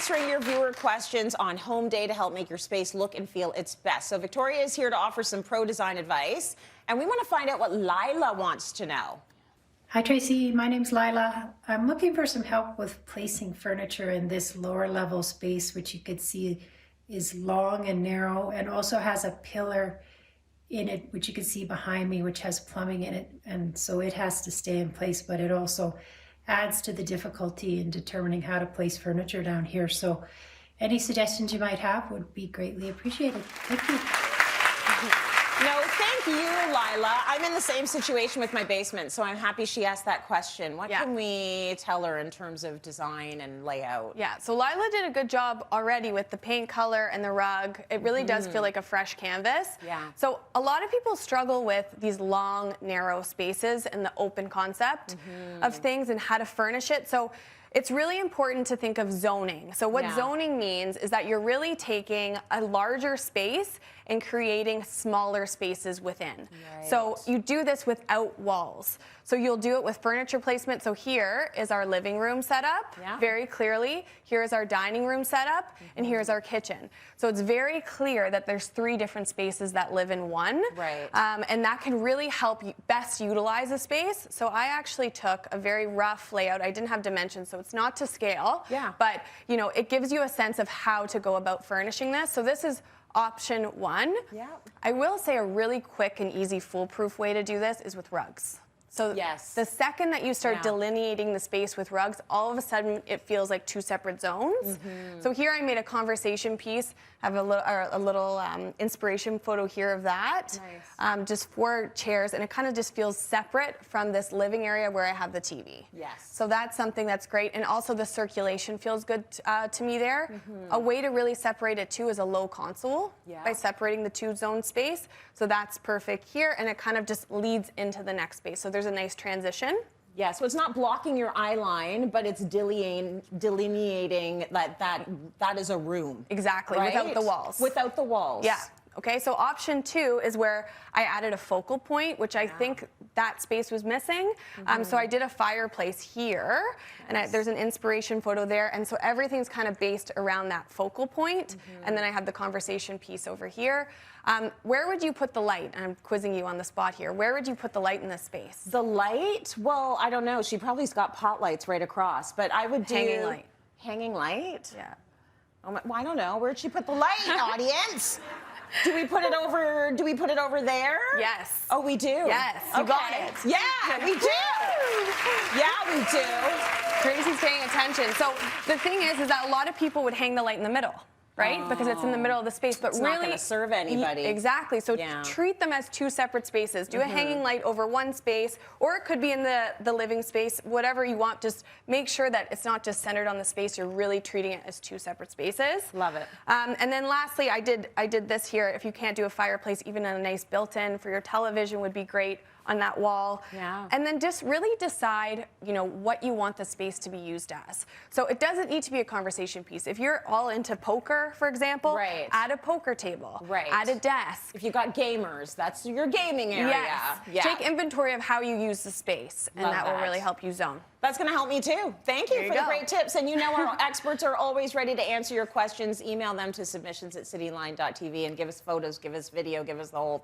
answering your viewer questions on home day to help make your space look and feel its best. So Victoria is here to offer some pro design advice, and we want to find out what Lila wants to know. Hi Tracy, my name's Lila. I'm looking for some help with placing furniture in this lower level space, which you could see is long and narrow and also has a pillar in it, which you can see behind me, which has plumbing in it. And so it has to stay in place, but it also adds to the difficulty in determining how to place furniture down here. So any suggestions you might have would be greatly appreciated. Thank you. No, thank you, Lila. I'm in the same situation with my basement, so I'm happy she asked that question. What can we tell her in terms of design and layout? Yeah, so Lila did a good job already with the paint color and the rug. It really does feel like a fresh canvas. Yeah. So a lot of people struggle with these long, narrow spaces and the open concept of things and how to furnish it. So it's really important to think of zoning. So what zoning means is that you're really taking a larger space and creating smaller spaces within. Right. So you do this without walls. So you'll do it with furniture placement. So here is our living room setup, very clearly. Here is our dining room setup, and here's our kitchen. So it's very clear that there's 3 different spaces that live in one. Right. And that can really help you best utilize a space. So I actually took a very rough layout. I didn't have dimensions, so it's not to scale. Yeah. But you know, it gives you a sense of how to go about furnishing this. So this is option 1. Yeah. I will say a really quick and easy foolproof way to do this is with rugs. So the second that you start delineating the space with rugs, all of a sudden it feels like 2 separate zones. So here I made a conversation piece. I have a little inspiration photo here of that. Nice. Just 4 chairs, and it kind of just feels separate from this living area where I have the TV. Yes. So that's something that's great, and also the circulation feels good to me there. A way to really separate it too is a low console by separating the 2 zone space. So that's perfect here, and it kind of just leads into the next space. So there's a nice transition. Yeah, so it's not blocking your eye line, but it's delineating that is a room. Exactly, right? Without the walls. Without the walls. Yeah. Okay, so option 2 is where I added a focal point, which I think that space was missing. So I did a fireplace here, and there's an inspiration photo there, and so everything's kind of based around that focal point, and then I have the conversation piece over here. Where would you put the light? I'm quizzing you on the spot here. Where would you put the light in this space? The light? Well, I don't know. She probably's got pot lights right across, but I would do... Hanging light. Hanging light? Yeah. Oh my, well, I don't know. Where'd she put the light, audience? Do we put it over? Do we put it over there? Yes. Oh, we do. Yes. You got it. Yeah, we do. Yeah, we do. Tracy's paying attention. So the thing is that a lot of people would hang the light in the middle, right? Because it's in the middle of the space, but it's really not going to serve anybody. Exactly. So treat them as 2 separate spaces. Do a hanging light over one space, or it could be in the living space, whatever you want. Just make sure that it's not just centered on the space. You're really treating it as 2 separate spaces. Love it. And then lastly, I did this here. If you can't do a fireplace, even a nice built-in for your television would be great on that wall. Yeah. And then just really decide, you know, what you want the space to be used as. So it doesn't need to be a conversation piece. If you're all into poker, for example, add a poker table. Right. Add a desk. If you got gamers, that's your gaming area. Yes. Yeah. Take inventory of how you use the space, and that will really help you zone. That's going to help me too. Thank you for the great tips. And you know our experts are always ready to answer your questions. Email them to submissions@cityline.tv and give us photos, give us video, give us the whole